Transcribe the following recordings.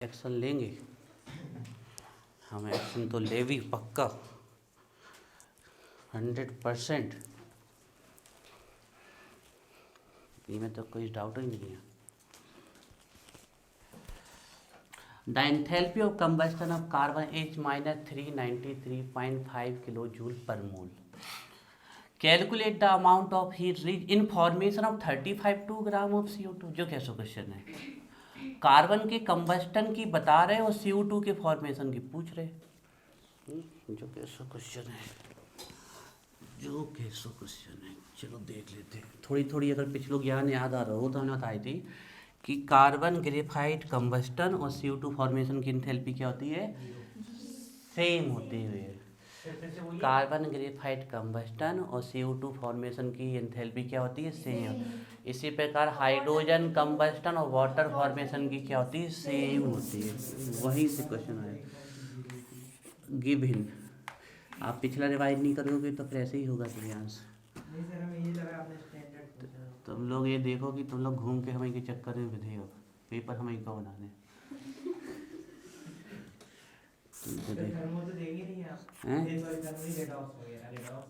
Action लेंगे, हम action तो ले भी पक्का 100%, इसमें तो कोई डाउट ही नहीं है। The enthalpy of combustion of carbon is -393.5 kilo joule पर मोल। Calculate the amount of heat reach in formation of 35 gram of CO2। जो कैसा क्वेश्चन है, कार्बन के कंबस्टन की बता रहे और CO2 के फॉर्मेशन की पूछ रहे। जो कैसा क्वेश्चन है, जो कैसा क्वेश्चन है, चलो देख लेते हैं। थोड़ी थोड़ी अगर पिछलो ज्ञान याद आ रहा हो तो हमने बताई थी कि कार्बन ग्रेफाइट कंबस्टन और CO2 फॉर्मेशन की एंथैल्पी क्या होती है, सेम होती है। कार्बन ग्रेफाइट कंबस्टन और CO2 फॉर्मेशन की एंथैल्पी क्या होती है, सेम। इसी प्रकार हाइड्रोजन कंबस्टन और वाटर फॉर्मेशन की क्या होती है, सेम होती है। वहीं से क्वेश्चन आया गिवन। आप पिछला रिवाइज नहीं करोगे तो फिर ऐसे ही होगा प्रियांश। तुम लोग ये देखो कि तुम लोग घूम के हमें के चक्कर में बिधे हो, पेपर हमें को बनाने।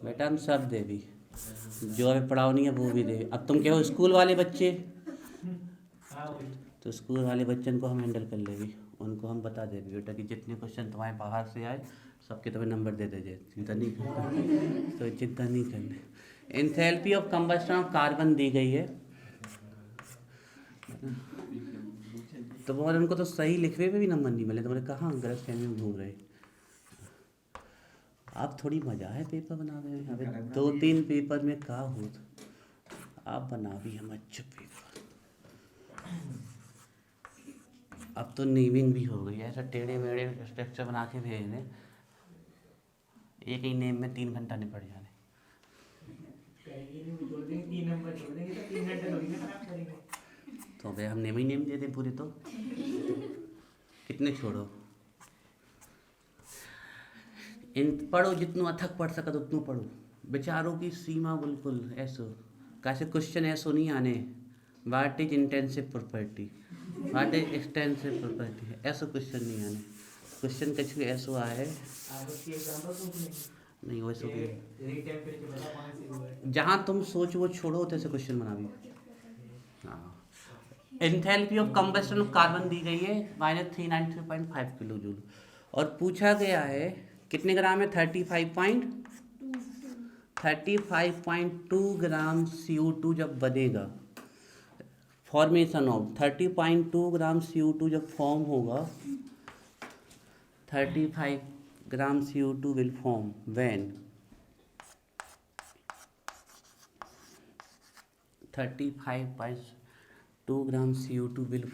बेटा हम सब दे भी, जो हमें पढ़ाओ नहीं है वो भी दे। अब तुम क्या हो, स्कूल वाले बच्चे, तो स्कूल वाले बच्चन को हम हैंडल कर लेंगे, उनको हम बता देंगे बेटा कि जितने क्वेश्चन तुम्हारे बाहर से आए सबके तुम्हें नंबर दे दीजिए, चिंता नहीं करना। तो चिंता नहीं करना। Enthalpy of combustion of carbon दी गई है, तो वो उनको तो सही लिखने में भी नंबर नहीं मिले, तुम्हारे कहाँ गलत फहमी में घूम रहे। आप थोड़ी मजा है पेपर बना रहे हैं, अभी 2-3 पेपर में का हो, आप बना भी हम अच्छे पेपर। अब तो नेमिंग भी हो गई है, ऐसा टेढ़े मेढ़े स्ट्रक्चर बना के भेज दें, एक ही नेम में 3 घंटा निपट जाने। तो भाई हम नेम ही नेम दे दें पूरी, तो कितने छोड़ो। इन पढ़ो जितनो अथक पढ़ सका तो उतनो पढ़ो। विचारों की सीमा बिल्कुल ऐसो, कैसे क्वेश्चन ऐसो नहीं आने। What is intensive property, what is extensive property, ऐसा क्वेश्चन नहीं आने। क्वेश्चन कुछ ऐसो आए नहीं, वैसे जहाँ तुम सोच वो छोड़ो, तैसे क्वेश्चन बना भी। हाँ, enthalpy of combustion of carbon दी गई है -393.5 किलो जूल, और पूछा गया है कितने ग्राम है, 35.2 ग्राम CO2 जब बनेगा। फॉर्मेशन ऑफ 30.2 ग्राम CO2 जब फॉर्म होगा, 35 ग्राम CO2 will form when 35.2 gram CO2 will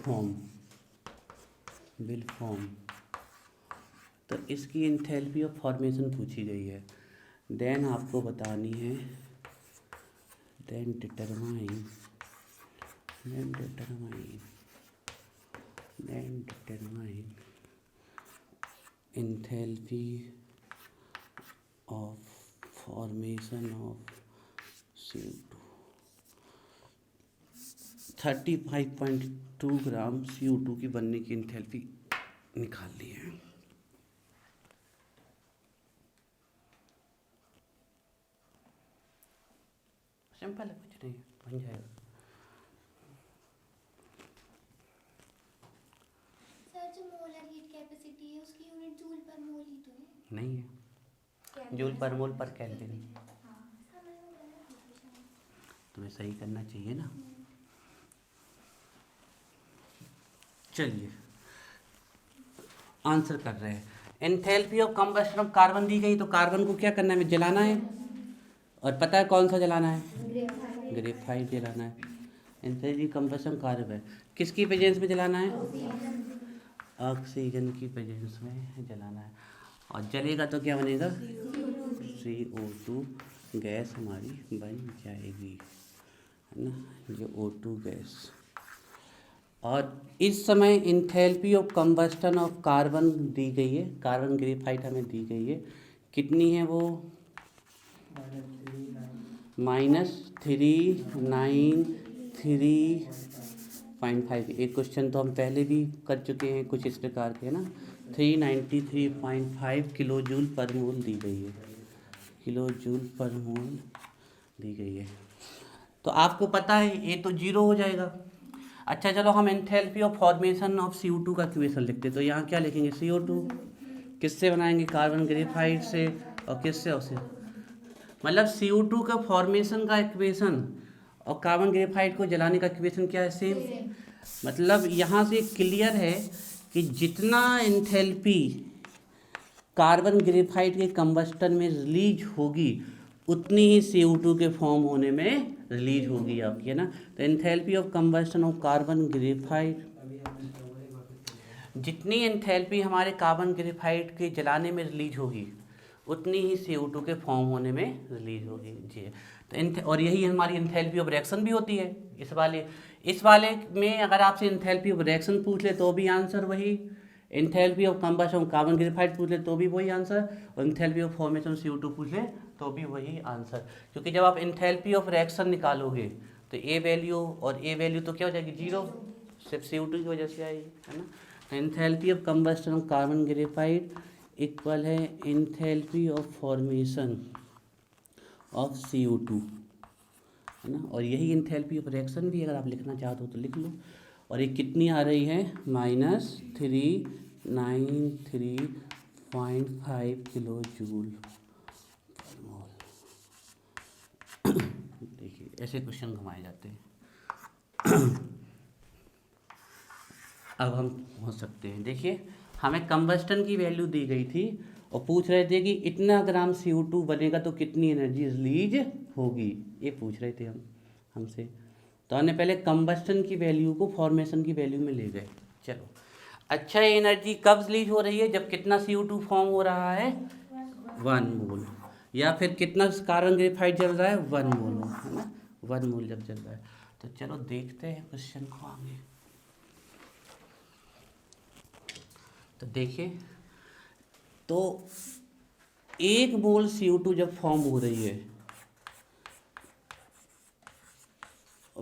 form. तो इसकी एंथैल्पी ऑफ फॉर्मेशन पूछी गई है। देन आपको बतानी है, then determine enthalpy of formation of CO2। 35.2 gram CO2 की बनने की एंथैल्पी निकाल ली है। सिंपल है, कुछ नहीं, बन जाएगा। सर जो मोलर हीट कैपेसिटी है उसकी यूनिट जूल पर मोल ही तो है? नहीं है, जूल पर मोल पर केल्विन। तुम्हें सही करना चाहिए ना। चलिए आंसर कर रहे हैं। Enthalpy of combustion of carbon दी गई, तो कार्बन को क्या करना है, जलाना है, और पता है कौन सा जलाना है, ग्रेफाइट जलाना है। एंथैल्पी कंबस्टन कार्बन किसकी प्रेजेंस में जलाना है, ऑक्सीजन की प्रेजेंस में जलाना है, और जलेगा तो क्या बनेगा, CO2 गैस हमारी बन जाएगी, है ना, ये O2 गैस। और इस समय enthalpy of combustion of carbon दी गई है, कार्बन ग्रेफाइट हमें दी गई है, कितनी है वो, -393 393.5, एक क्वेश्चन तो हम पहले भी कर चुके हैं कुछ इस प्रकार के, है ना। 393.5 किलो जूल पर मोल दी गई है, किलो जूल पर मोल दी गई है। तो आपको पता है ये तो जीरो हो जाएगा। अच्छा चलो हम enthalpy of formation of CO2 का इक्वेशन लिखते, तो यहाँ क्या लिखेंगे, CO2 किससे बनाएंगे, कार्बन ग्रेफाइट से, और किससे उससे, मतलब CO2 का फॉर्मेशन का इक्वेशन और कार्बन ग्रेफाइट को जलाने का इक्वेशन क्या है, सेम। मतलब यहाँ से क्लियर है कि जितना एंथैल्पी कार्बन ग्रेफाइट के कंबस्टन में रिलीज होगी उतनी ही CO2 के फॉर्म होने में रिलीज होगी आपकी, है ना। तो enthalpy of combustion of carbon graphite, जितनी एंथैल्पी हमारे कार्बन ग्रेफाइट के जलाने में रिलीज होगी उतनी ही CO2 के फॉर्म होने में रिलीज होगी जी। तो और यही हमारी एंथैल्पी ऑफ रिएक्शन भी होती है। इस वाले में अगर आपसे एंथैल्पी ऑफ रिएक्शन पूछ ले तो भी आंसर वही, enthalpy of combustion carbon graphite पूछ ले तो भी वही आंसर, और एंथैल्पी ऑफ फॉर्मेशन CO2 पूछ ले तो भी वही आंसर। क्योंकि जब आप एंथैल्पी ऑफ रिएक्शन निकालोगे तो ए वैल्यू और ए वैल्यू तो क्या हो जाएगी, जीरो, सिर्फ CO2 की वजह से आएगी, है ना। तो enthalpy of combustion of carbon graphite equal है enthalpy of formation of CO2, है ना। और यही एंथैल्पी ऑफ रिएक्शन भी अगर आप लिखना चाहते हो तो लिख लो। और ये कितनी आ रही है, -393.5 किलो जूल पर मोल। देखिए ऐसे क्वेश्चन घुमाए जाते हैं। अब हम पहुंच सकते हैं, देखिए हमें कंबस्टन की वैल्यू दी गई थी और पूछ रहे थे कि इतना ग्राम CO2 बनेगा तो कितनी एनर्जी रिलीज होगी, ये पूछ रहे थे हमसे। तो हमने पहले कंबस्टन की वैल्यू को फॉर्मेशन की वैल्यू में ले गए। चलो अच्छा, ये एनर्जी कब रिलीज हो रही है, जब कितना CO2 फॉर्म हो रहा है, 1 मोल, या फिर कितना कार्बन ग्रेफाइट जल रहा है, 1 मोल, है ना, 1 मोल जब जल रहा है। तो चलो देखते हैं क्वेश्चन को आगे। तो देखिए, तो 1 मोल CO2 जब फॉर्म हो रही है,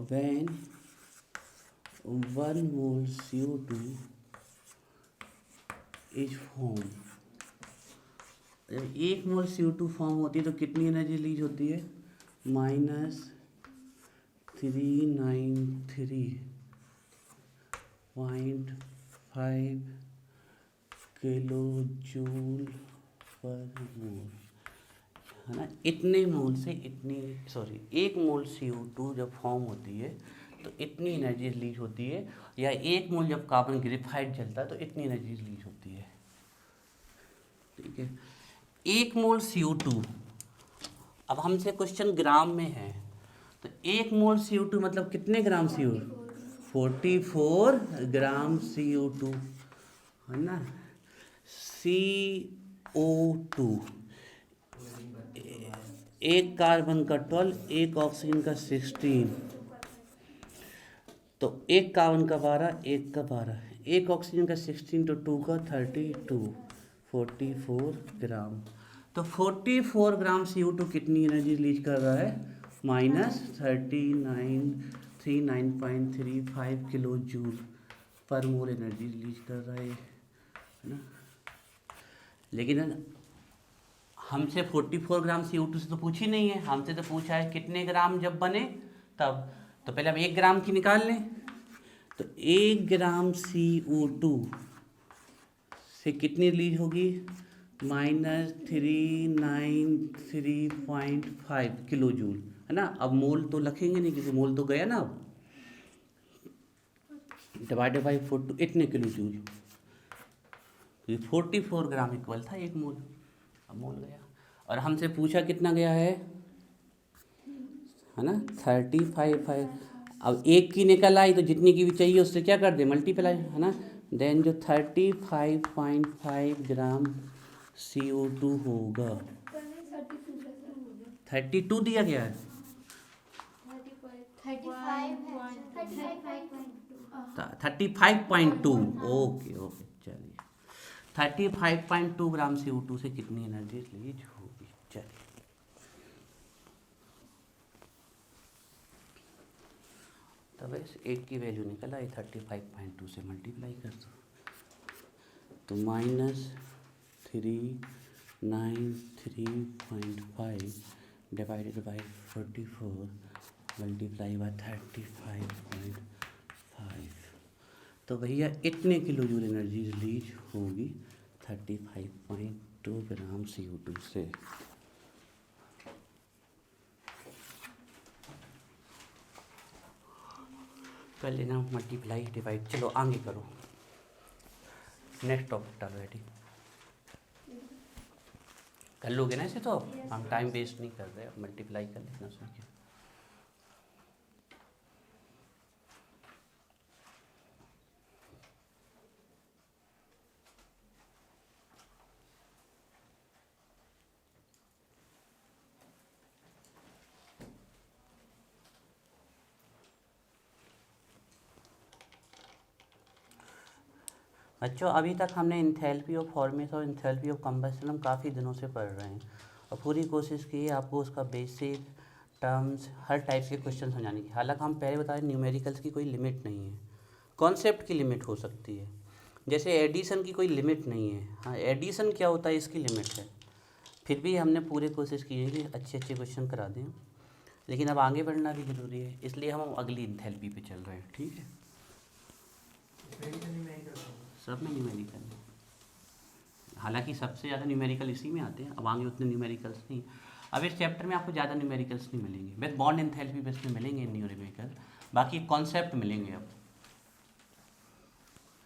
when 1 mole CO2 is formed, जब 1 मोल CO2 फॉर्म होती है तो कितनी एनर्जी रिलीज होती है, -393.5 किलो जूल पर मोल, है ना। इतने मोल से इतनी, 1 मोल CO2 जब फॉर्म होती है तो इतनी एनर्जी रिलीज होती है, या 1 मोल जब कार्बन ग्रेफाइट जलता है तो इतनी एनर्जी रिलीज होती है, ठीक है। 1 मोल CO2, अब हमसे क्वेश्चन ग्राम में है, तो 1 मोल CO2 मतलब कितने ग्राम CO2, 44 ग्राम CO2, है ना। CO2, एक कार्बन का 12, एक ऑक्सीजन का 16, तो एक कार्बन का 12, एक का 12, एक ऑक्सीजन का 16 तो 2 का 32, 44 ग्राम। तो 44 ग्राम CO2 कितनी एनर्जी रिलीज कर रहा है, -39.35 किलो जूल पर मोल एनर्जी रिलीज कर रहा है ना। लेकिन हमसे 44 ग्राम CO2 से तो पूछी नहीं है, हमसे तो पूछा है कितने ग्राम जब बने तब। तो पहले हम 1 ग्राम की निकाल लें, तो 1 ग्राम CO2 से कितनी रिलीज होगी, -393.5 किलो जूल, है ना। अब मोल तो लिखेंगे नहीं क्योंकि मोल तो गया ना, अब डिवाइडेड बाई 4 इतने किलो जूल, 44 ग्राम इक्वल था 1 मोल, अब मोल गया। और हमसे पूछा कितना गया है ना, 35। अब 1 की निकल आई तो जितनी की भी चाहिए उससे क्या कर दे, मल्टीप्लाई, है ना। देन जो 35.5 ग्राम CO2 होगा, 32 दिया गया है, 35.2, ओके ओके, चलिए 35.2 ग्राम CO2 से कितनी एनर्जी रिलीज होगी। चलिए तो तो बस 8 की वैल्यू निकल आई, 35.2 से मल्टीप्लाई कर दो तो -3935 डिवाइडेड बाई 44 मल्टीप्लाई बाय 35.5। तो भैया इतने किलो जूल एनर्जी रिलीज होगी 35.2 ग्राम CO2 से। कर लेना मल्टीप्लाई डिवाइड। चलो आगे करो, नेक्स्ट टॉपिक डालो रेडी। कर लोगे ना इसे, तो हम टाइम वेस्ट नहीं कर रहे, मल्टीप्लाई कर लेना उसमें क्या। बच्चों अभी तक हमने इंथैल्पी ऑफ फॉर्मेशन और इंथैल्पी ऑफ कंबस्शन हम काफ़ी दिनों से पढ़ रहे हैं और पूरी कोशिश की है आपको उसका बेसिक टर्म्स हर टाइप के क्वेश्चन समझाने की। हालांकि हम पहले बताएं न्यूमेरिकल्स की कोई लिमिट नहीं है, कॉन्सेप्ट की लिमिट हो सकती है। जैसे एडिशन की कोई लिमिट नहीं है, हाँ एडिशन क्या होता है इसकी लिमिट है। फिर भी हमने पूरी कोशिश की है कि अच्छे अच्छे क्वेश्चन करा दें, लेकिन अब आगे बढ़ना भी ज़रूरी है, इसलिए हम अगली इंथैल्पी पे चल रहे हैं। ठीक है, सब में न्यूमेरिकल है, हालांकि सबसे ज़्यादा न्यूमेरिकल इसी में आते हैं। अब आगे उतने न्यूमेरिकल्स नहीं, अब इस चैप्टर में आपको ज़्यादा न्यूमेरिकल्स नहीं मिलेंगे, बस बॉन्ड एंथैल्पी बेस में मिलेंगे न्यूमेरिकल, बाकी कॉन्सेप्ट मिलेंगे अब,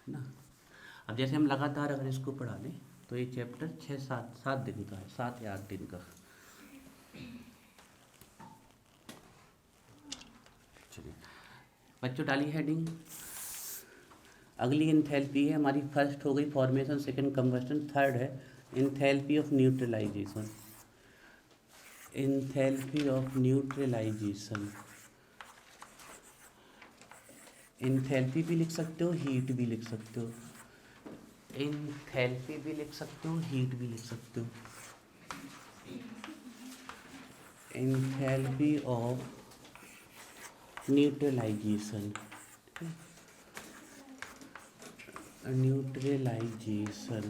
है ना। अब जैसे हम लगातार अगर इसको पढ़ा लें तो ये चैप्टर 6-7 दिन का है, 7 या 8 दिन का। चलिए बच्चों डाली हेडिंग। अगली इंथैल्पी है हमारी, फर्स्ट हो गई फॉर्मेशन, सेकंड कंबस्टन, थर्ड है enthalpy of neutralisation. Enthalpy of neutralisation, enthalpy भी लिख सकते हो, हीट भी लिख सकते हो, इंथैल्पी भी लिख सकते हो, हीट भी लिख सकते हो। Enthalpy of neutralisation, neutralisation sir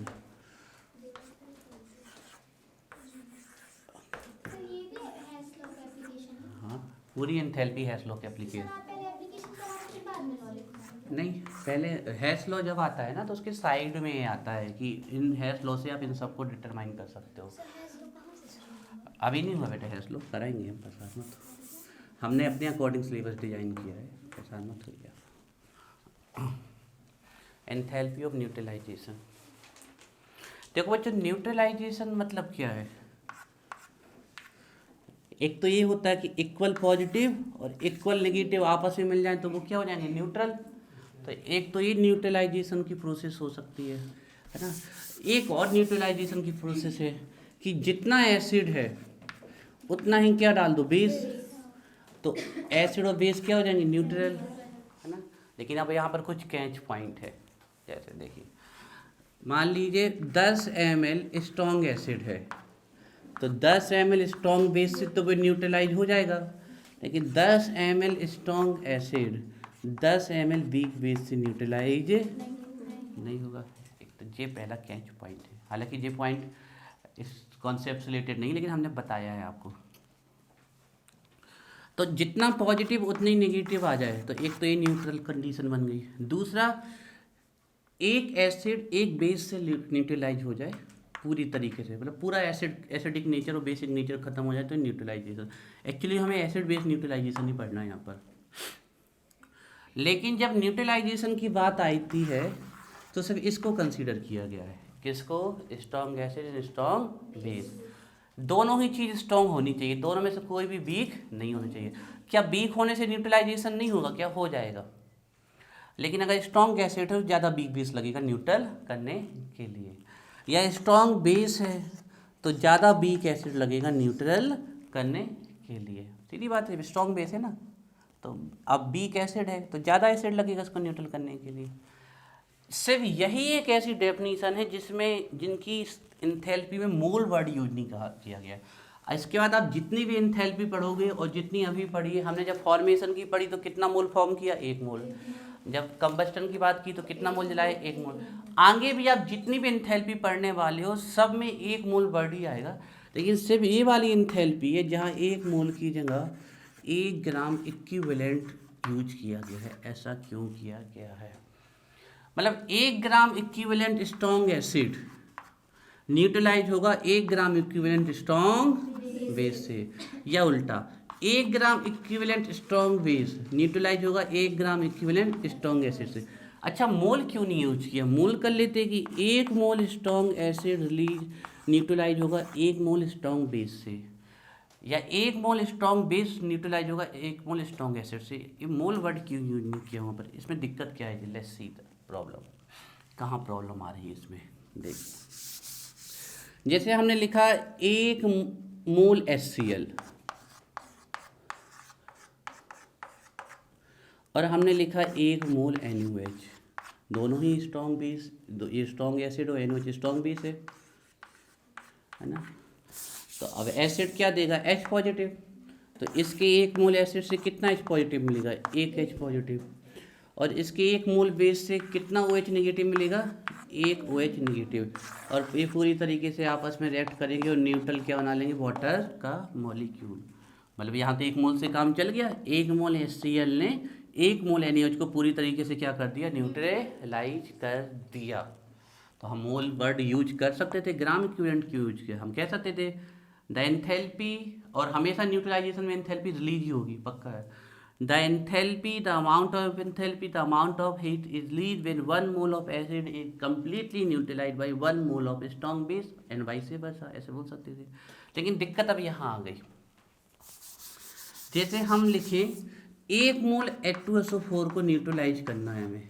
ये भी हैश लॉ का एप्लीकेशन है? हाँ पूरी एंथैल्पी हैश लॉ के सर एप्लीकेशन। आप पहले एप्लीकेशन कराओ फिर बाद में लॉ लिखना। नहीं, पहले हैश लॉ जब आता है ना तो उसके साइड में आता है कि इन हैश लॉ से आप इन सबको डिटरमाइन कर सकते हो। सर हैश लॉ कहाँ से शुरू होगा? अभी नहीं हुआ बेटा हैश लॉ, कराएंगे हम, परेशान मत हो। हमने अपने अकॉर्डिंग सिलेबस डिजाइन किया है, परेशान मत होइए। एंथैल्पी ऑफ न्यूट्रलाइजेशन, देखो बच्चों न्यूट्रलाइजेशन मतलब क्या है। एक तो ये होता है कि इक्वल पॉजिटिव और इक्वल नेगेटिव आपस में मिल जाए तो वो क्या हो जाएंगे, न्यूट्रल। तो एक तो ये न्यूट्रलाइजेशन की प्रोसेस हो सकती है ना। एक और न्यूट्रलाइजेशन की प्रोसेस है कि जितना एसिड है उतना ही क्या डाल दो, बेस। तो एसिड और बेस क्या हो जाएंगे, न्यूट्रल, है ना। लेकिन अब यहाँ पर कुछ कैच पॉइंट है, जैसे देखिए मान लीजिए 10 ml स्ट्रॉन्ग एसिड है तो 10 ml स्ट्रॉन्ग बेस से तो वो न्यूट्रलाइज हो जाएगा, लेकिन 10 ml strong acid 10 ml weak base से न्यूट्रलाइज नहीं होगा। एक तो ये पहला कैच पॉइंट है, हालांकि ये पॉइंट इस कॉन्सेप्ट से रिलेटेड नहीं, लेकिन हमने बताया है आपको। तो जितना पॉजिटिव उतनी नेगेटिव आ जाए तो एक तो ये न्यूट्रल कंडीशन बन गई। दूसरा, एक एसिड एक बेस से न्यूट्रलाइज हो जाए पूरी तरीके से, मतलब पूरा एसिडिक नेचर और बेसिक नेचर खत्म हो जाए तो न्यूट्रलाइजेशन। एक्चुअली हमें एसिड बेस न्यूट्रलाइजेशन ही पढ़ना है यहाँ पर, लेकिन जब न्यूट्रलाइजेशन की बात आती है तो सिर्फ इसको कंसीडर किया गया है। किसको, strong acid and strong base, दोनों ही चीज़ स्ट्रॉन्ग होनी चाहिए, दोनों में से कोई भी वीक नहीं होनी चाहिए। क्या वीक होने से न्यूट्रलाइजेशन नहीं होगा, क्या हो जाएगा। लेकिन अगर स्ट्रॉन्ग एसिड है तो ज़्यादा वीक बेस लगेगा न्यूट्रल करने के लिए, या स्ट्रॉन्ग बेस है तो ज़्यादा वीक एसिड लगेगा न्यूट्रल करने के लिए। सीधी बात है, स्ट्रॉन्ग बेस है ना, तो अब वीक एसिड है तो ज़्यादा एसिड लगेगा इसको न्यूट्रल करने के लिए। सिर्फ यही एक ऐसी डेफिनीशन है जिसमें जिनकी इंथैल्पी में मोल वर्ड यूज नहीं किया गया। इसके बाद आप जितनी भी एंथैल्पी पढ़ोगे और जितनी अभी पढ़ी है, हमने जब फॉर्मेशन की पढ़ी तो कितना मोल फॉर्म किया, 1 मोल। जब कंबस्टन की बात की तो कितना मोल जलाए, 1 मोल। आगे भी आप जितनी भी एंथैल्पी पढ़ने वाले हो सब में 1 मोल वर्ड ही आएगा, लेकिन सिर्फ ये वाली एंथैल्पी है जहाँ 1 मोल की जगह 1 ग्राम इक्विवेलेंट यूज किया गया है। ऐसा क्यों किया गया है? मतलब 1 gram equivalent strong acid neutralise होगा 1 ग्राम इक्विवेलेंट स्ट्रॉन्ग बेस से, या उल्टा 1 gram equivalent strong base neutralise होगा 1 ग्राम इक्विवेलेंट स्ट्रॉन्ग एसिड से। अच्छा, मोल क्यों नहीं यूज किया? मोल कर लेते कि 1 मोल स्ट्रॉन्ग एसिड रिलीज न्यूट्रलाइज होगा 1 मोल स्ट्रॉन्ग बेस से, या 1 मोल स्ट्रॉन्ग बेस न्यूट्रलाइज होगा 1 मोल स्ट्रॉन्ग एसिड से। ये मोल वर्ड क्यों यूज नहीं किया वहाँ पर? इसमें दिक्कत क्या है? Let's see the problem. कहाँ प्रॉब्लम आ रही है इसमें? देख, जैसे हमने लिखा 1 मोल HCl और हमने लिखा 1 मोल NaOH, दोनों ही स्ट्रॉन्ग बेस, ये स्ट्रॉन्ग एसिड और NaOH स्ट्रॉन्ग बेस है ना। तो अब एसिड क्या देगा? H positive. तो इसके 1 मोल एसिड से कितना H पॉजिटिव मिलेगा? 1 H पॉजिटिव। और इसके 1 मोल बेस से कितना OH नेगेटिव मिलेगा? 1 OH नेगेटिव। और ये पूरी तरीके से आपस में रिएक्ट करेंगे और न्यूट्रल क्या बना लेंगे? वाटर का मॉलिक्यूल। मतलब यहाँ तो 1 मोल से काम चल गया। 1 मोल HCl ने 1 मोल NaOH को पूरी तरीके से क्या कर दिया? न्यूट्रलाइज कर दिया। तो हम मोल वर्ड यूज कर सकते थे, ग्राम इक्विवेलेंट क्यों यूज किया? हम कह सकते थे द एंथैल्पी, और हमेशा न्यूट्रलाइजेशन में एंथैल्पी रिलीज ही होगी, पक्का है। The enthalpy, the amount of enthalpy, the amount of heat is release when 1 mole of acid is completely neutralised by 1 mole of strong base and vice versa, ऐसे बोल सकते थे। लेकिन दिक्कत अब यहाँ आ गई। जैसे हम लिखें 1 मोल H2SO4 को न्यूट्रलाइज करना है हमें,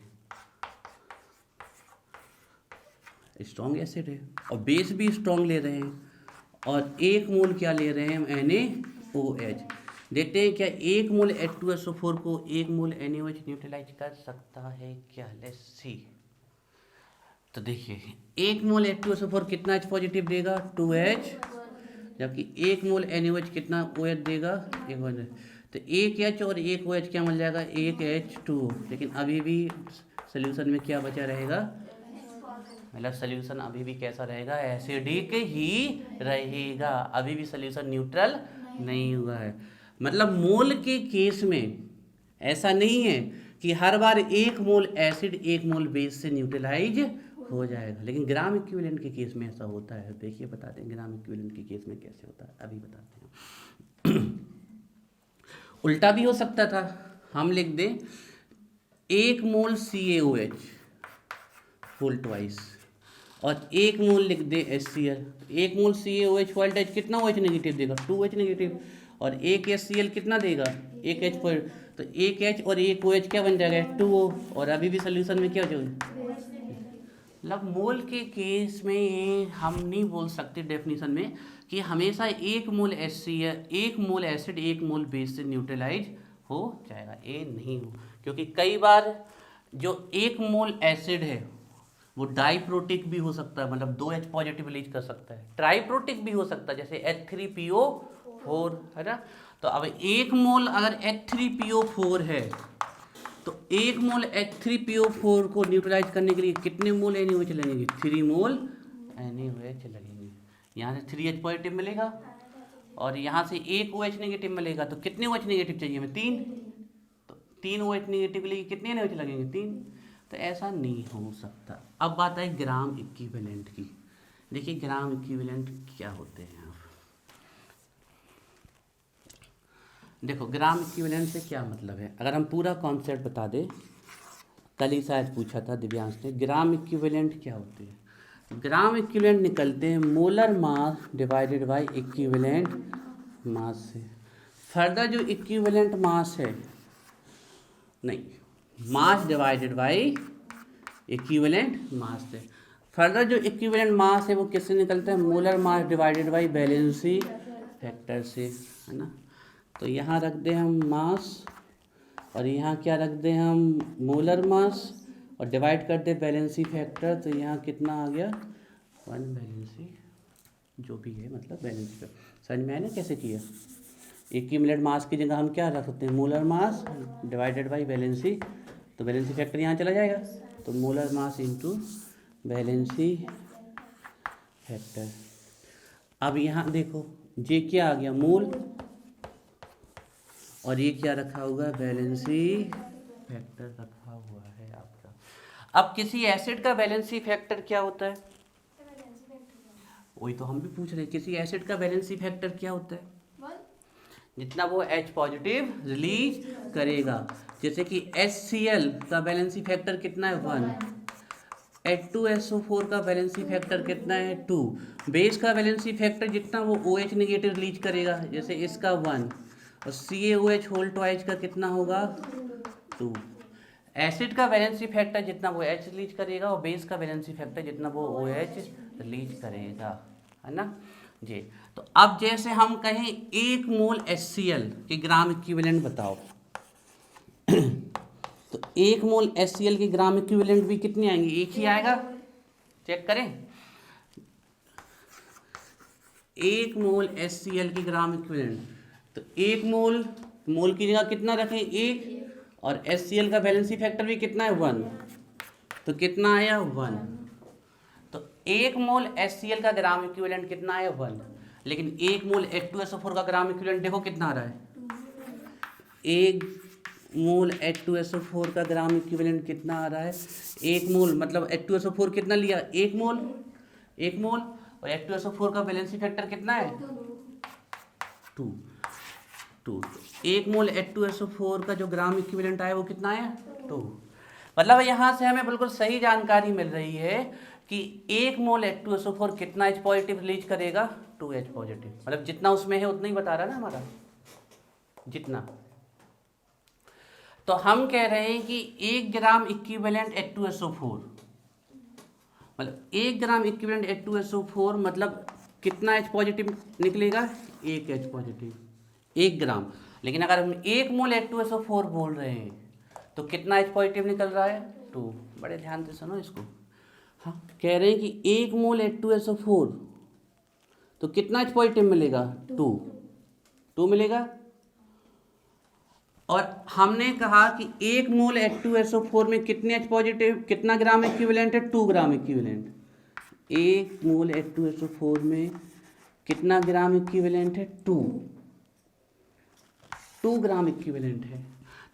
स्ट्रॉन्ग एसिड है और बेस भी स्ट्रॉन्ग ले रहे हैं, और 1 मोल क्या ले रहे हैं हम? NaOH। देखते हैं क्या 1 मोल H2SO4 को 1 मोल NaOH न्यूट्रलाइज कर सकता है क्या? Let's see. तो देखिए 1 मोल H2SO4 कितना H पॉजिटिव देगा? 2H, जबकि 1 मोल NaOH कितना OH देगा? 1 OH। तो 1 H और 1 OH क्या मिल जाएगा? 1 H2O। लेकिन अभी भी सोल्यूशन में क्या बचा रहेगा? मतलब सोल्यूशन अभी भी कैसा रहेगा? एसिडिक ही रहेगा, अभी भी सोल्यूशन न्यूट्रल नहीं हुआ है। मतलब मोल के केस में ऐसा नहीं है कि हर बार 1 मोल एसिड 1 मोल बेस से न्यूट्रलाइज हो जाएगा, लेकिन ग्राम इक्विवेलेंट के केस में ऐसा होता है। देखिए बताते हैं ग्राम इक्विवेलेंट के केस में कैसे होता है, अभी बताते हैं। उल्टा भी हो सकता था, हम लिख दें 1 मोल CaOH फुल ट्वाइस और 1 मोल लिख दे HCl। 1 मोल CaOH वोल्टेज कितना OH नेगेटिव देगा? 2H negative. और 1 HCl कितना देगा? 1 H पर। तो 1 H और 1 OH क्या बन जाएगा? 2O। और अभी भी सोल्यूशन में क्या हो जाएगा? मतलब मोल के केस में ये हम नहीं बोल सकते डेफिनेशन में कि हमेशा 1 मोल HCl 1 मोल एसिड 1 मोल बेस से न्यूट्रलाइज हो जाएगा, ये नहीं हो। क्योंकि कई बार जो 1 मोल एसिड है वो डाइप्रोटिक भी हो सकता है, मतलब 2H पॉजिटिव रिलीज कर सकता है। ट्राइप्रोटिक भी हो सकता है, जैसे H3PO4 है ना। तो अब 1 मोल अगर H3PO4 है तो 1 मोल H3PO4 को न्यूट्रलाइज करने के लिए कितने मोल NaOH लगेंगे? 3 मोल NaOH लगेंगे। यहाँ से 3H पॉजिटिव मिलेगा और यहाँ से 1 OH नेगेटिव मिलेगा, तो कितने OH नेगेटिव चाहिए हमें? 3। तो 3 OH नेगेटिव के लिए कितने NaOH लगेंगे? 3। तो ऐसा नहीं हो सकता। अब बात है ग्राम इक्विवेलेंट की। देखिए ग्राम इक्विवेलेंट क्या होते हैं। देखो ग्राम इक्विवेलेंट से क्या मतलब है, अगर हम पूरा कॉन्सेप्ट बता दें, कल ही शायद पूछा था दिव्यांश ने, ग्राम इक्विवेलेंट क्या होते हैं। ग्राम इक्विवेलेंट निकलते हैं molar mass divided by equivalent mass से। फर्दर जो इक्विवेलेंट मास है, नहीं, mass divided by equivalent mass से। फर्दर जो इक्विवेलेंट मास है वो किससे निकलता है? Molar mass divided by valency factor से, है ना। तो यहाँ रख दें हम मास और यहाँ क्या रख दें हम? मोलर मास, और डिवाइड कर दें वैलेंसी फैक्टर। तो यहाँ कितना आ गया? 1 वैलेंसी जो भी है मतलब वैलेंसी फैक्टर समझ में आया ना कैसे किया। एक्यूमुलेट मास की जगह हम क्या रख सकते हैं, molar mass divided by valency, तो वैलेंसी फैक्टर यहाँ चला जाएगा, तो molar mass into valency factor. अब यहाँ देखो ये क्या आ गया, मोल, और ये क्या रखा हुआ, वैलेंसी फैक्टर रखा हुआ है आपका। अब किसी एसिड का वैलेंसी फैक्टर क्या होता है, वही तो हम भी पूछ रहे हैं, किसी एसिड का वैलेंसी फैक्टर क्या होता है, जितना वो H पॉजिटिव रिलीज करेगा। जैसे कि HCl का वैलेंसी फैक्टर कितना है 1, H2SO4 का वैलेंसी फैक्टर कितना है 2, बेस का वैलेंसी फैक्टर जितना वो OH नेगेटिव रिलीज करेगा, जैसे इसका 1, और CaOH होल ट्वाइस का कितना होगा 2। एसिड का वैलेंसी फैक्टर जितना वो H रिलीज करेगा, और बेस का वैलेंसी फैक्टर जितना वो OH रिलीज करेगा, है ना जी। तो अब जैसे हम कहें 1 मोल HCl के ग्राम इक्विवेलेंट बताओ, तो 1 मोल HCl के ग्राम इक्विवेलेंट भी कितने आएंगे, एक ही आएगा, चेक करें। 1 मोल HCl की ग्राम इक्विवेलेंट, तो 1 मोल, मोल की जगह कितना रखें 1, और HCl का वैलेंसी फैक्टर भी कितना है 1, तो कितना आया 1। तो 1 मोल HCl का ग्राम इक्विवेलेंट कितना है 1, लेकिन 1 मोल H2SO4 का ग्राम इक्विवेलेंट देखो कितना आ रहा है, 1 मोल H2SO4 का ग्राम इक्विवेलेंट कितना आ रहा है, 1 मोल मतलब H2SO4 कितना लिया 1 मोल, 1 मोल, और H2SO4 का वैलेंसी फैक्टर कितना है 2, 1 मोल H2SO4 का जो ग्राम इक्विवेलेंट आया वो कितना है 2। मतलब यहाँ से हमें बिल्कुल सही जानकारी मिल रही है कि 1 मोल H2SO4 कितना H पॉजिटिव रिलीज करेगा 2H पॉजिटिव, मतलब जितना उसमें है उतना ही बता रहा है ना हमारा, जितना। तो हम कह रहे हैं कि 1 ग्राम इक्विवेलेंट H2SO4, मतलब 1 ग्राम इक्विवेलेंट H2SO4 मतलब कितना H पॉजिटिव निकलेगा, 1 H पॉजिटिव 1 ग्राम। लेकिन अगर हम 1 मोल H2SO4 बोल रहे हैं तो कितना H पॉजिटिव निकल रहा है 2। बड़े ध्यान से सुनो इसको, हाँ कह रहे हैं कि 1 मोल H2SO4 तो कितना H पॉजिटिव मिलेगा 2 मिलेगा। और हमने कहा कि 1 मोल H2SO4 में कितने H पॉजिटिव, कितना ग्राम इक्विवेलेंट है 2 ग्राम इक्विवेलेंट, 1 मोल H2SO4 में कितना ग्राम इक्विवेलेंट है 2 ग्राम इक्विवेलेंट है।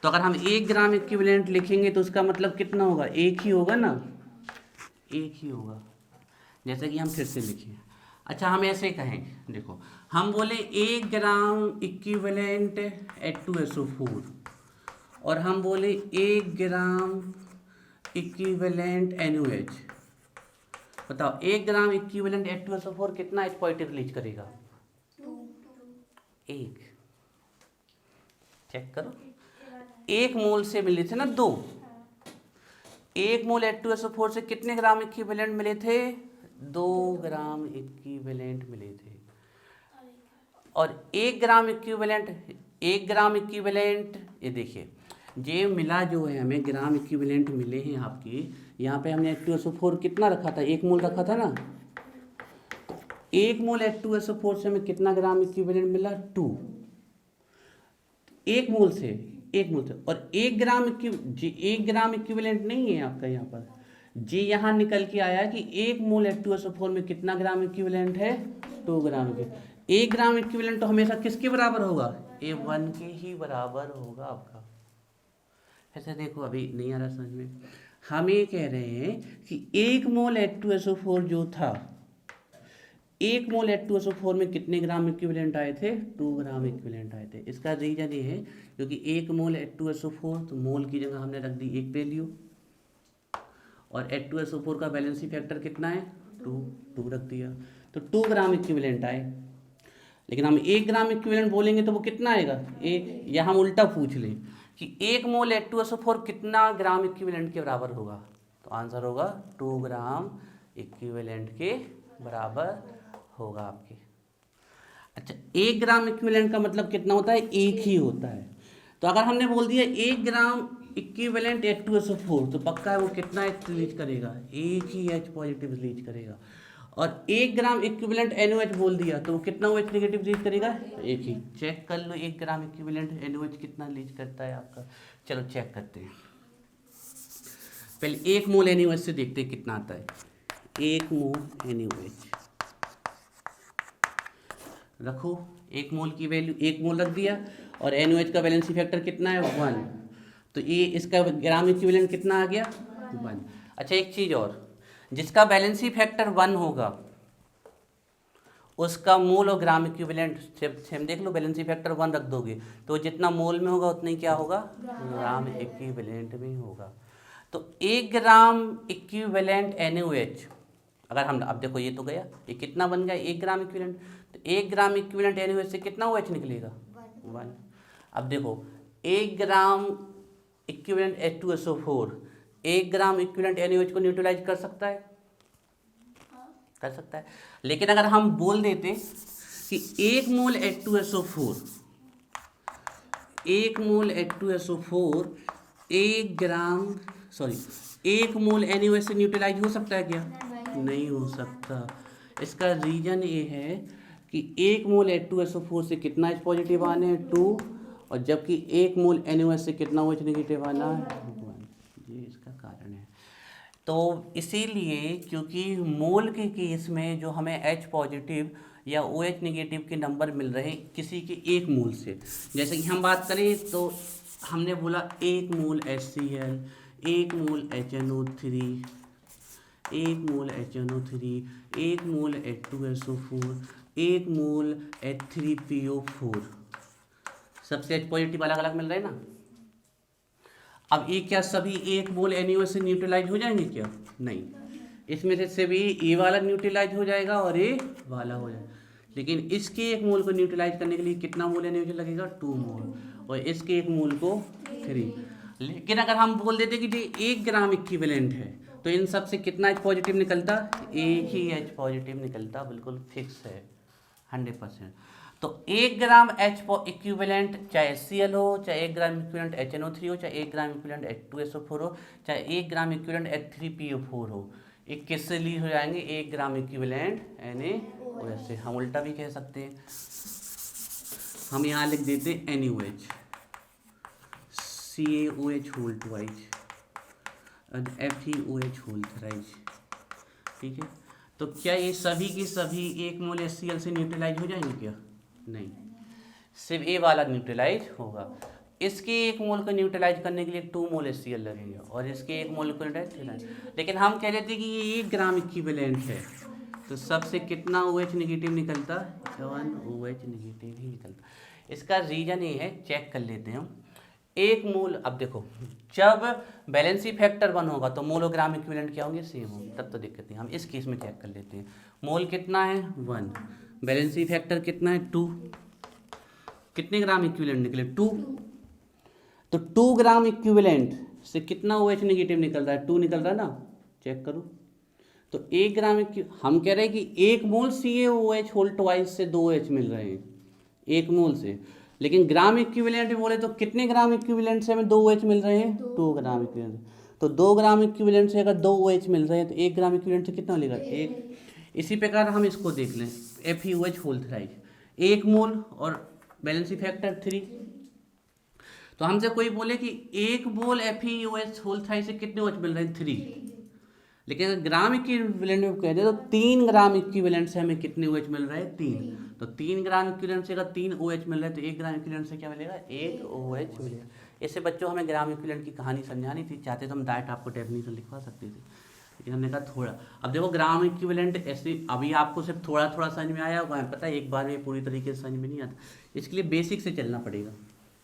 तो अगर हम 1 ग्राम इक्विवेलेंट लिखेंगे तो उसका मतलब कितना होगा, एक ही होगा ना, एक ही होगा। जैसे कि हम फिर से लिखें, अच्छा हम ऐसे कहें, देखो हम बोले 1 ग्राम इक्विवेलेंट H2SO4 और हम बोले 1 ग्राम इक्विवेलेंट NaOH, बताओ 1 ग्राम इक्विवेलेंट H2SO4 कितना H पॉजिटिव रिलीज करेगा 1, चेक करो। 1 मोल से मिले थे ना 2, 1 मोल H2SO4 से कितने ग्राम इक्विवेलेंट मिले थे 2 ग्राम इक्विवेलेंट मिले थे। और 1 ग्राम इक्विवेलेंट, 1 ग्राम इक्विवेलेंट, ये देखिए ये मिला जो है हमें ग्राम इक्विवेलेंट मिले हैं आपके, यहाँ पे हमने H2SO4 कितना रखा था 1 मोल रखा था ना, 1 मोल H2SO4 से हमें कितना ग्राम इक्विवेलेंट मिला 2, 1 मोल से, 1 मोल से। और 1 ग्राम 1 ग्राम इक्विवेलेंट नहीं है आपका यहाँ पर, जी यहाँ निकल के आया कि 1 मोल H2SO4 में कितना ग्राम इक्विवेलेंट है 2 ग्राम इक्विवेलेंट। 1 ग्राम इक्विवेलेंट तो हमेशा किसके बराबर होगा, A1 के ही बराबर होगा आपका। ऐसे देखो अभी नहीं आ रहा समझ में, हम ये कह रहे हैं कि 1 मोल H2SO4 जो था, 1 मोल H2SO4 में कितने ग्राम इक्विवेलेंट आए थे 2 ग्राम इक्विवेलेंट आए थे। इसका रीजन ये है क्योंकि 1 मोल H2SO4 तो मोल की जगह हमने रख दी 1 वैल्यू, और H2SO4 का वैलेंसी फैक्टर कितना है 2 रख दिया, तो 2 ग्राम इक्विवेलेंट आए। लेकिन हम 1 ग्राम इक्विवेलेंट बोलेंगे तो वो कितना आएगा 1, या हम उल्टा पूछ लें कि 1 मोल H2SO4 कितना ग्राम इक्विवेलेंट के बराबर होगा, तो आंसर होगा 2 ग्राम इक्विवेलेंट के बराबर होगा आपके। अच्छा 1 ग्राम इक्विवेलेंट का मतलब कितना होता है, एक ही होता है। तो अगर हमने बोल दिया 1 ग्राम इक्विवेलेंट H2SO4 तो पक्का है वो कितना H रिलीज करेगा, एक ही H पॉजिटिव रिलीज करेगा। और 1 ग्राम इक्विवेलेंट NaOH बोल दिया तो वो कितना OH नेगेटिव लीच करेगा? एक ही। चेक कर लो 1 ग्राम इक्विवेलेंट NaOH कितना लीच करता है आपका। चलो चेक करते हैं। पहले 1 मोल NaOH से देखते हैं कितना आता है। 1 मोल NaOH रखो, 1 मोल की वैल्यू 1 मोल रख दिया और NaOH का वैलेंसी फैक्टर कितना है? 1। तो ये इसका ग्राम इक्विवेलेंट कितना आ गया? 1। अच्छा एक चीज़ और, जिसका बैलेंसी फैक्टर 1 होगा उसका मोल और ग्राम इक्विवेलेंट सेम देख लो। बैलेंसी फैक्टर 1 रख दोगे तो जितना मोल में होगा उतना ही क्या होगा? ग्राम इक्विवेलेंट में होगा। तो 1 ग्राम इक्विवेलेंट NaOH अगर हम, अब देखो ये तो गया, ये कितना बन गया? 1 ग्राम इक्विवेलेंट। तो 1 ग्राम इक्विवेलेंट NaOH से कितना OH निकलेगा? 1। अब देखो 1 gram equivalent H2SO4 1 gram equivalent NaOH को न्यूट्रलाइज कर सकता है? कर सकता है। लेकिन अगर हम बोल देते कि 1 मोल H2SO4 1 मोल H2SO4 1 मोल NaOH से न्यूट्रलाइज हो सकता है क्या? नहीं हो सकता। इसका रीजन ये है कि 1 मोल H2SO4 से कितना H पॉजिटिव आना है? 2, और जबकि 1 मोल NaOH से कितना OH नेगेटिव आना है? 1। ये इसका कारण है। तो इसीलिए क्योंकि मोल के केस में जो हमें H पॉजिटिव या OH नेगेटिव के नंबर मिल रहे हैं किसी के 1 मोल से, जैसे कि हम बात करें तो हमने बोला 1 मोल HCl, 1 मोल HNO3, 1 मोल HNO3, 1 मोल H2SO4, 1 मोल H3PO4, सबसे H पॉजिटिव अलग अलग मिल रहे हैं ना। अब ये क्या सभी 1 मोल NaOH से न्यूट्रलाइज हो जाएंगे क्या? नहीं, इसमें से सभी ये वाला न्यूट्रलाइज हो जाएगा और ये वाला हो जाएगा। लेकिन इसके 1 मोल को न्यूट्रलाइज करने के लिए कितना मोल NaOH लगेगा? 2 मोल, और इसके 1 मोल को 3। लेकिन अगर हम बोल देते कि ये 1 ग्राम इक्विवेलेंट है तो इन सब से कितना H पॉजिटिव निकलता? एक ही H पॉजिटिव निकलता, बिल्कुल फिक्स है 100%। तो 1 ग्राम H इक्विवेलेंट चाहे HCl हो, चाहे 1 ग्राम इक्विवेलेंट HNO3 हो, चाहे 1 ग्राम इक्विवेलेंट H2SO4 हो, चाहे 1 ग्राम इक्विवेलेंट H3PO4 हो, ये किससे ली हो जाएंगे? 1 ग्राम इक्विवेलेंट NaOH से। हम उल्टा भी कह सकते हैं, हम यहाँ लिख देते NaOH CaOH होल ट्वाइस और FeOH होल थ्राइस। ठीक है, तो क्या ये सभी की सभी 1 मोल HCl से न्यूट्रलाइज हो जाएंगे क्या? नहीं, सिर्फ ए वाला न्यूट्रलाइज होगा। इसके 1 मोल को न्यूट्रलाइज करने के लिए 2 मोल HCl लगेंगे और इसके 1 मोल को न्यूट्रलाइज। लेकिन हम कह रहे थे कि ये 1 ग्राम इक्विवेलेंट है तो सबसे कितना OH नेगेटिव निकलता? 1 OH नेगेटिव ही निकलता। इसका रीजन ये है, चेक कर लेते हैं हम। 1 मोल, अब देखो जब बैलेंसी फैक्टर 1 होगा तो मोल और ग्राम इक्विवेलेंट क्या होंगे? सेम होंगे, तब तो दिक्कत नहीं। हम इस केस में चेक कर लेते हैं। मोल कितना है? 1, बैलेंसी फैक्टर कितना है? 2, कितने ग्राम इक्विवेलेंट निकले? 2। तो 2 ग्राम इक्विवेलेंट से कितना OH नेगेटिव निकल रहा है? 2 निकल रहा है ना, चेक करो। तो 1 ग्राम हम कह रहे हैं कि 1 मोल CaOH होल ट्वाइस से 2 OH मिल रहे हैं 1 मोल से, लेकिन ग्राम इक्विवेलेंट बोले तो कितने ग्राम इक्विवेलेंट से हमें 2 OH मिल रहे हैं? 2 ग्राम इक्विवेलेंट। तो 2 ग्राम इक्विवेलेंट से अगर 2 OH मिल रहे हैं तो 1 ग्राम इक्विवेलेंट से कितना मिलेगा? 1। इसी प्रकार हम इसको देख लें, FeOH होल थ्राइस 1 मोल और बैलेंसी फैक्टर 3। तो हमसे कोई बोले कि 1 मोल FeOH होल थ्राइस से कितने OH मिल रहे हैं? 3। लेकिन अगर ग्राम इक्विवेलेंट में कह दे तो 3 ग्राम इक्विवेलेंट से हमें कितने OH मिल रहे हैं? 3। तो 3 ग्राम इक्विवेलेंट से अगर 3 OH मिल रहा है तो 1 ग्राम इक्विवेलेंट से क्या मिलेगा? 1 OH मिलेगा। इससे बच्चों हमें ग्राम इक्विवेलेंट की कहानी समझानी थी, चाहते तो हम डायरेक्ट आपको डेफिनेशन लिखवा सकते थे, लेकिन हमने कहा थोड़ा। अब देखो ग्राम इक्विवेलेंट ऐसे अभी आपको सिर्फ थोड़ा थोड़ा समझ में आया होगा, पता है एक बार में पूरी तरीके से समझ में नहीं आता, इसके लिए बेसिक से चलना पड़ेगा।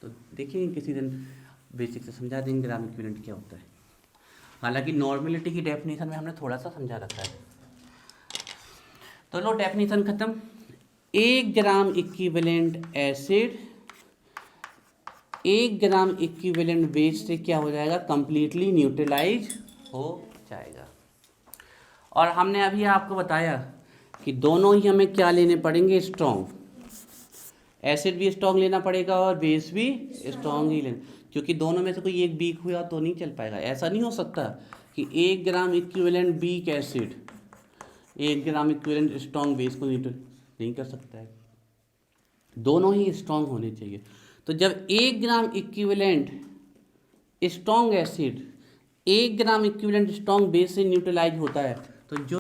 तो देखिए किसी दिन बेसिक से समझा देंगे ग्राम इक्विवेलेंट क्या होता है। हालांकि नॉर्मेलिटी की डेफिनेशन में हमने थोड़ा सा समझा रखा है। तो लो डेफिनेशन खत्म। 1 gram equivalent acid 1 gram equivalent base से क्या हो जाएगा? कंप्लीटली न्यूट्रलाइज हो जाएगा। और हमने अभी आपको बताया कि दोनों ही हमें क्या लेने पड़ेंगे? स्ट्रॉन्ग। एसिड भी स्ट्रॉन्ग लेना पड़ेगा और बेस भी स्ट्रॉन्ग ही लेना, क्योंकि दोनों में से कोई एक वीक हुआ तो नहीं चल पाएगा। ऐसा नहीं हो सकता कि 1 gram equivalent weak acid 1 gram equivalent strong base को न्यूट्रल नहीं कर सकता है, दोनों ही स्ट्रॉन्ग होने चाहिए। तो जब 1 gram equivalent strong acid 1 gram equivalent strong base से न्यूट्रलाइज होता है तो जो